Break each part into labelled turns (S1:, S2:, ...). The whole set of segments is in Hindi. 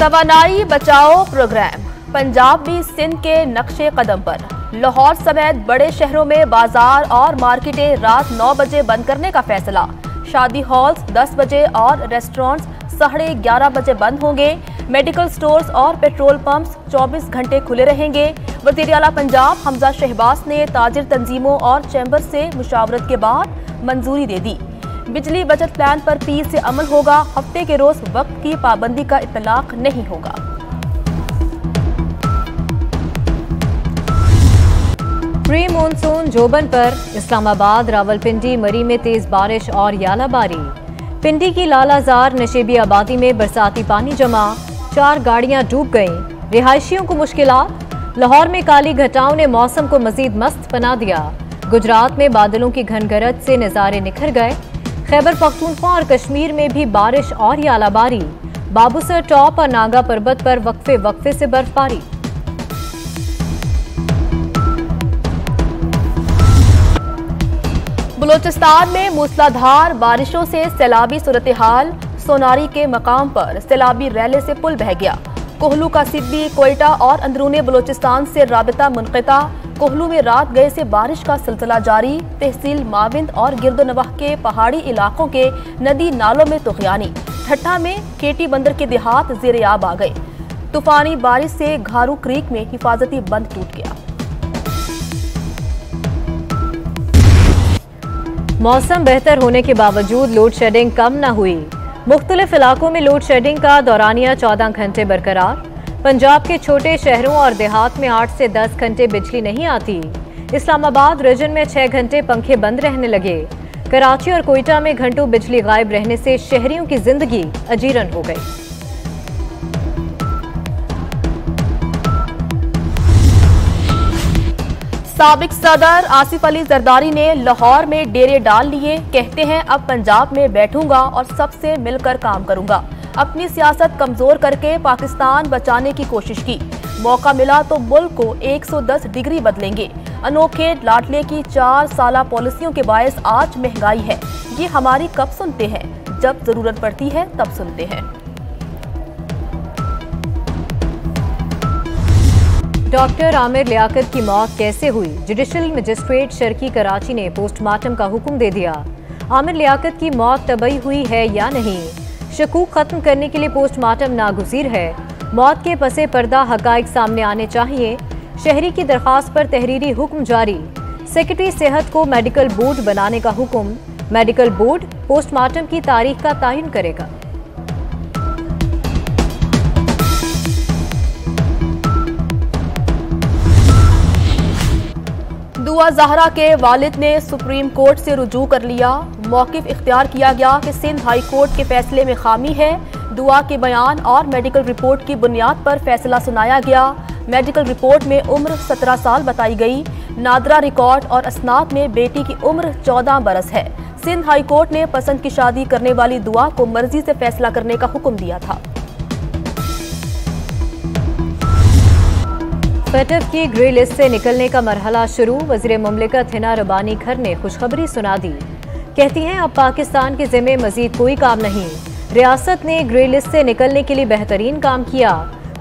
S1: तवानाई बचाओ प्रोग्राम पंजाब भी सिंध के नक्शे कदम पर। लाहौर समेत बड़े शहरों में बाजार और मार्केटें रात 9 बजे बंद करने का फैसला। शादी हॉल्स 10 बजे और रेस्टोरेंट्स 11:30 बजे बंद होंगे। मेडिकल स्टोर्स और पेट्रोल पंप्स 24 घंटे खुले रहेंगे। वज़ीर आला पंजाब हमजा शहबाज ने ताजिर तंजीमों और चैम्बर से मुशावरत के बाद मंजूरी दे दी। बिजली बचत प्लान पर पीर से अमल होगा। हफ्ते के रोज वक्त की पाबंदी का इतलाक नहीं होगा।
S2: प्री मानसून जोबन पर इस्लामाबाद, रावलपिंडी, मरी में तेज बारिश और यालाबारी। पिंडी की लालाजार नशेबी आबादी में बरसाती पानी जमा, 4 गाड़ियां डूब गईं। रिहायशियों को मुश्किलात। लाहौर में काली घटाओं ने मौसम को मजीद मस्त बना दिया। गुजरात में बादलों की घनगरज से नजारे निखर गए। खैबर पख्तूनख्वा और कश्मीर में भी बारिश और यालाबारी। बाबूसर टॉप और नागा पर्वत पर वक्फे वक्फे से बर्फबारी।
S1: बलूचिस्तान में मूसलाधार बारिशों से सैलाबी सूरत हाल। सोनारी के मकाम पर सैलाबी रैले से पुल बह गया। कोहलू का सिब्बी, कोयटा और अंदरूनी बलूचिस्तान से राबिता मुनक़ता। कोहलू में रात गए से बारिश का सिलसिला जारी। तहसील माविंद और गिरदोनवाह के पहाड़ी इलाकों के नदी नालों में तुग़यानी। ठट्ठा में केटी बंदर के देहात ज़ेर-ए-आब आ गए। तूफानी बारिश से घारू क्रीक में हिफाजती बंद टूट गया।
S2: मौसम बेहतर होने के बावजूद लोड शेडिंग कम न हुई। मुख्तलिफ इलाकों में लोड शेडिंग का दौरानिया 14 घंटे बरकरार। पंजाब के छोटे शहरों और देहात में 8 से 10 घंटे बिजली नहीं आती। इस्लामाबाद रीजन में 6 घंटे पंखे बंद रहने लगे। कराची और कोयटा में घंटों बिजली गायब रहने से शहरियों की जिंदगी अजीरन हो गई।
S1: साबिक सदर आसिफ अली जरदारी ने लाहौर में डेरे डाल लिए। कहते हैं अब पंजाब में बैठूंगा और सबसे मिलकर काम करूंगा। अपनी सियासत कमजोर करके पाकिस्तान बचाने की कोशिश की। मौका मिला तो मुल्क को 110 डिग्री बदलेंगे। अनोखे लाडले की 4 साला पॉलिसियों के बायस आज महंगाई है। ये हमारी कब सुनते हैं, जब जरूरत पड़ती है तब सुनते हैं।
S2: डॉक्टर आमिर लियाकत की मौत कैसे हुई? जुडिशल मजिस्ट्रेट शर्की कराची ने पोस्टमार्टम का हुक्म दे दिया। आमिर लियाकत की मौत तबई हुई है या नहीं, शकूक खत्म करने के लिए पोस्टमार्टम नागुज़ीर है। मौत के पसे पर्दा हकाइक सामने आने चाहिए। शहरी की दरखास्त पर तहरीरी हुक्म जारी। सेक्रेटरी सेहत को मेडिकल बोर्ड बनाने का हुक्म। मेडिकल बोर्ड पोस्टमार्टम की तारीख का तयन करेगा।
S1: दुआ ज़हरा के वालिद ने सुप्रीम कोर्ट से रुजू कर लिया। मौक़िफ़ इख्तियार किया गया कि सिंध हाई कोर्ट के फैसले में खामी है। दुआ के बयान और मेडिकल रिपोर्ट की बुनियाद पर फैसला सुनाया गया। मेडिकल रिपोर्ट में उम्र 17 साल बताई गई। नादरा रिकॉर्ड और असनाद में बेटी की उम्र 14 बरस है। सिंध हाई कोर्ट ने पसंद की शादी करने वाली दुआ को मर्जी से फैसला करने का हुक्म दिया था।
S2: फैटफ की ग्रे लिस्ट से निकलने का मरहला शुरू। वज़ीर मुमलिकत हिना रबानी खर ने खुशखबरी सुना दी। कहती हैं अब पाकिस्तान के ज़िम्मे मजीद कोई काम नहीं। रियासत ने ग्रे लिस्ट से निकलने के लिए बेहतरीन काम किया।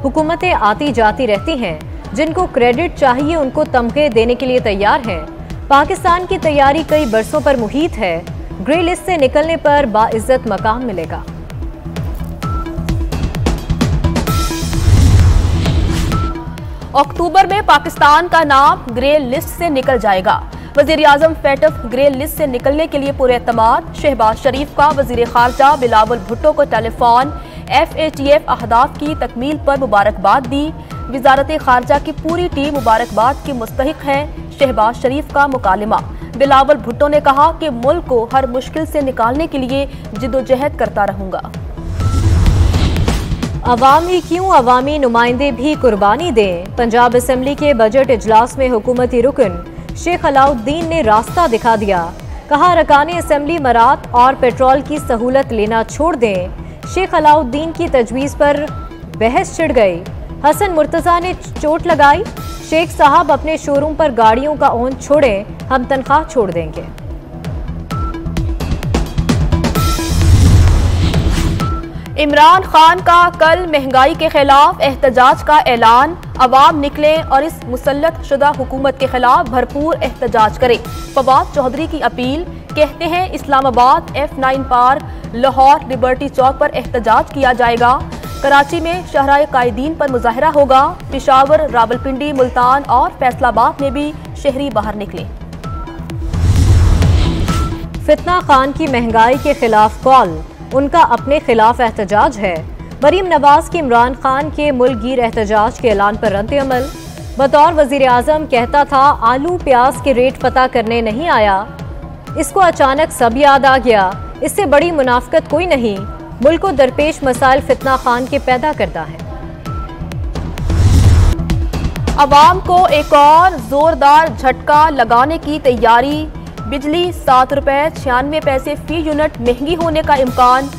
S2: हुकूमतें आती जाती रहती हैं, जिनको क्रेडिट चाहिए उनको तमगे देने के लिए तैयार हैं। पाकिस्तान की तैयारी कई बरसों पर मुहित है। ग्रे लिस्ट से निकलने पर बाइज्जत मकाम मिलेगा।
S1: अक्टूबर में पाकिस्तान का नाम ग्रे लिस्ट से निकल जाएगा। वज़ीर आज़म फैटफ ग्रे लिस्ट से निकलने के लिए पूरे एतमाद। शहबाज शरीफ का वज़ीर खारजा बिलावल भुट्टो को टेलीफोन। FATF अहदाफ की तकमील पर मुबारकबाद दी। वज़ारत खारजा की पूरी टीम मुबारकबाद की मुस्तहिक है। शहबाज शरीफ का मुकालमा। बिलावल भुट्टो ने कहा कि मुल्क को हर मुश्किल से निकालने के लिए जिद्दोजहद करता रहूंगा।
S2: अवाम ही क्यों, अवामी नुमाइंदे भी कुर्बानी दें। पंजाब असम्बली के बजट इजलास में हुकूमती रुकन शेख अलाउद्दीन ने रास्ता दिखा दिया। कहा अरकान असम्बली मरात और पेट्रोल की सहूलत लेना छोड़ दें। शेख अलाउद्दीन की तजवीज़ पर बहस छिड़ गई। हसन मुर्तज़ा ने चोट लगाई। शेख साहब अपने शोरूम पर गाड़ियों का ओन छोड़ें, हम तनख्वाह छोड़ देंगे।
S1: इमरान खान का कल महंगाई के खिलाफ एहतजाज का ऐलान। अवाम निकले और इस मुसल्लत शुदा हुकूमत के खिलाफ भरपूर एहतजाज करें। फवाद चौधरी की अपील। कहते हैं Islamabad F9 park, Lahore Liberty Chowk पर एहतजाज किया जाएगा। कराची में शहराए कायदीन पर मुजाहरा होगा। पेशावर, रावलपिंडी, मुल्तान और फैसलाबाद में भी शहरी बाहर निकले।
S2: फितना खान की महंगाई के खिलाफ कॉल, उनका अपने खिलाफ एहतजाज है। मरीम नवाज की इमरान खान के मुल्क गिर एहतजाज के ऐलान पर रद्द अमल। बतौर वजीर आजम कहता था आलू प्याज के रेट पता करने नहीं आया, इसको अचानक सब याद आ गया। इससे बड़ी मुनाफकत कोई नहीं। मुल्क को दरपेश मसाइल फितना खान के पैदा करता है।
S1: अवाम को एक और जोरदार झटका लगाने की तैयारी। बिजली 7 रुपए 96 पैसे फी यूनिट महंगी होने का इम्कान।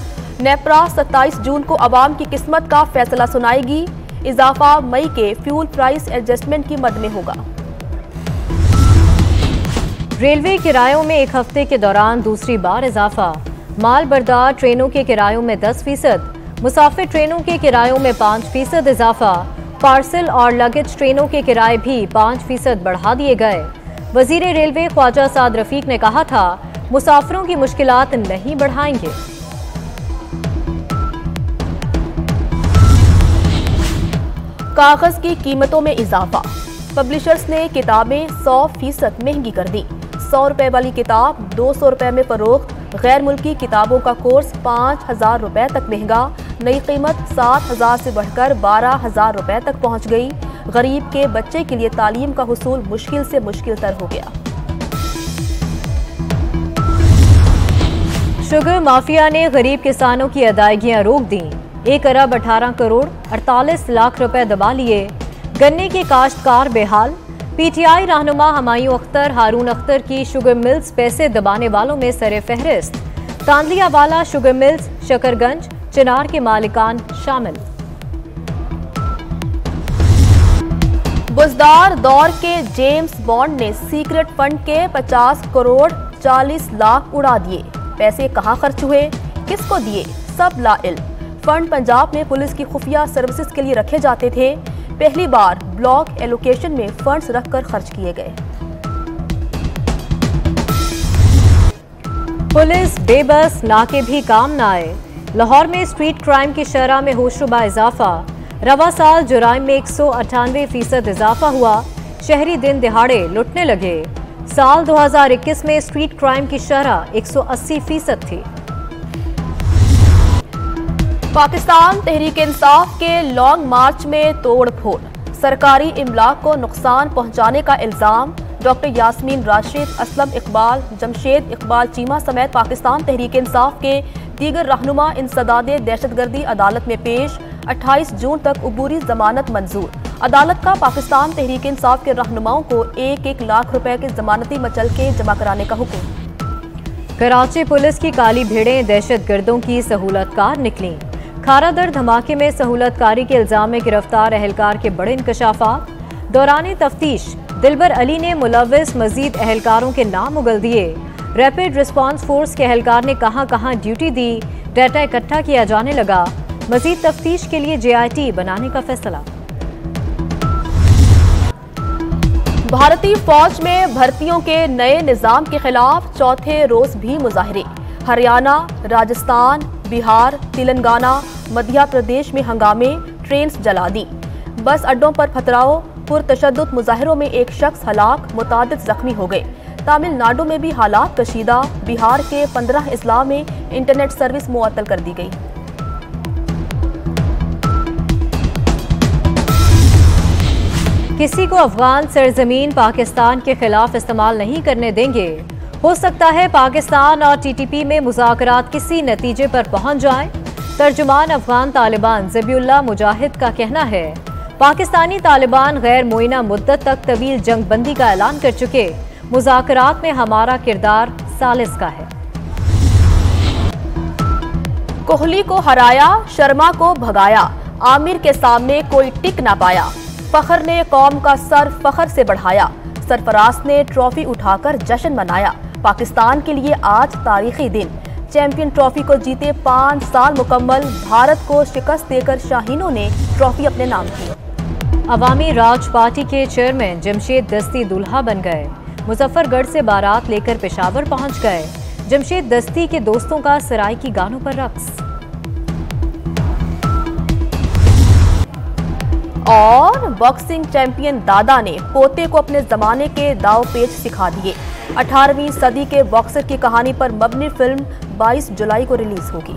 S1: नेपरा 27 जून को अवाम की किस्मत का फैसला सुनाएगी। इजाफा मई के फ्यूल प्राइस एडजस्टमेंट की मद में होगा।
S2: रेलवे किरायों में एक हफ्ते के दौरान दूसरी बार इजाफा। माल बरदार ट्रेनों के किरायों में 10%, मुसाफिर ट्रेनों के किरायों में 5% इजाफा। पार्सल और लगेज ट्रेनों के किराए भी 5% बढ़ा दिए गए। वजीर रेलवे ख्वाजा साद रफीक ने कहा था मुसाफिरों की मुश्किलात नहीं बढ़ाएंगे।
S1: कागज की कीमतों में इजाफा। पब्लिशर्स ने किताबें 100% महंगी कर दी। 100 रुपए वाली किताब 200 रुपए में फरोख्त। गैर मुल्की किताबों का कोर्स 5000 रुपए तक महंगा। नई कीमत 7000 से बढ़कर 12000 रुपए तक पहुंच गई। गरीब के बच्चे के लिए तालीम का हुसूल मुश्किल से मुश्किल तर हो गया।
S2: शुगर माफिया ने गरीब किसानों की अदायगियां रोक दी। 1 अरब 18 करोड़ 48 लाख रुपए दबा लिए। गन्ने के काश्तकार बेहाल। पीटीआई रहनुमा हमायूं अख्तर, हारून अख्तर की शुगर मिल्स पैसे दबाने वालों में सरे फहरिस्त। तांदलियावाला शुगर मिल्स, शकरगंज, चिनार के मालिकान शामिल।
S1: बुजदार दौर के जेम्स बॉन्ड ने सीक्रेट फंड के 50 करोड़ 40 लाख उड़ा दिए। पैसे कहां खर्च हुए, किसको दिए, सब लाइल्म। फंड पंजाब में पुलिस की खुफिया सर्विसेज के लिए रखे जाते थे। पहली बार ब्लॉक एलोकेशन में फंड्स रखकर खर्च किए गए।
S2: पुलिस बेबस, ना के भी काम न आए। लाहौर में स्ट्रीट क्राइम की शरह में होशरुबा इजाफा। रवा साल जुराइम में 198% इजाफा हुआ। शहरी दिन दिहाड़े लुटने लगे। साल 2021 में स्ट्रीट क्राइम की शरह 180% थी।
S1: पाकिस्तान तहरीक इंसाफ के लॉन्ग मार्च में तोड़ फोड़। सरकारी इमलाक को नुकसान पहुंचाने का इल्जाम। डॉक्टर यास्मीन राशिद, असलम इकबाल, जमशेद इकबाल चीमा समेत पाकिस्तान तहरीक इंसाफ के दीगर रहनुमा इंसदादे दहशतगर्दी अदालत में पेश। 28 जून तक उबूरी जमानत मंजूर। अदालत का पाकिस्तान तहरीक इंसाफ के रहनुमाओं को 1-1 लाख रुपए के जमानती मचलके जमा कराने का हुक्म।
S2: कराची पुलिस की काली भेड़ें दहशतगर्दों की सहूलतकार निकली। खारादर धमाके में सहूलतकारी के इल्जाम में गिरफ्तार एहलकार के बड़े इंकशाफात। दौरान तफ्तीश दिलबर अली ने मुलव्विस मजीद एहलकारों के नाम उगल दिए। रैपिड रिस्पांस फोर्स के एहलकार ने कहां ड्यूटी दी, डाटा इकट्ठा किया जाने लगा। मजीद तफ्तीश के लिए JIT बनाने का फैसला।
S1: भारतीय फौज में भर्तियों के नए निजाम के खिलाफ चौथे रोज भी मुजाहरे। हरियाणा, राजस्थान, बिहार, तेलंगाना, मध्य प्रदेश में हंगामे। ट्रेन जला दी। बस अड्डों पर पथराव। पुरतशद्दुद मुजाहरों में एक शख्स हलाक, मुतादिद जख्मी हो गए। तमिलनाडु में भी हालात कशीदा। बिहार के 15 अजला में इंटरनेट सर्विस मुअत्तल कर दी गई।
S2: किसी को अफगान सरजमीन पाकिस्तान के खिलाफ इस्तेमाल नहीं करने देंगे। हो सकता है पाकिस्तान और TTP में मुज़ाकरात किसी नतीजे पर पहुंच जाएं। तर्जुमान अफगान तालिबान ज़बीउल्लाह मुजाहिद का कहना है पाकिस्तानी तालिबान गैर मुइना मुद्दत तक तवील जंग बंदी का ऐलान कर चुके। मुज़ाकरात में हमारा किरदार सालिस का है।
S1: कोहली को हराया, शर्मा को भगाया। आमिर के सामने कोई टिक ना पाया। फखर ने कौम का सर फखर से बढ़ाया। सरफराज ने ट्रॉफी उठाकर जश्न मनाया। पाकिस्तान के लिए आज तारीखी दिन। चैंपियन ट्रॉफी को जीते 5 साल मुकम्मल, भारत को शिकस्त देकर शाहीनों ने ट्रॉफी अपने नाम की।
S2: अवामी राज पार्टी के चेयरमैन जमशेद दस्ती दूल्हा बन गए। मुजफ्फरगढ़ से बारात लेकर पेशावर पहुंच गए। जमशेद दस्ती के दोस्तों का सराइकी गानों पर रक्स।
S1: और बॉक्सिंग चैंपियन दादा ने पोते को अपने जमाने के दाव पेच सिखा दिए। 18वीं सदी के बॉक्सर की कहानी पर मबनी फिल्म 22 जुलाई को रिलीज होगी।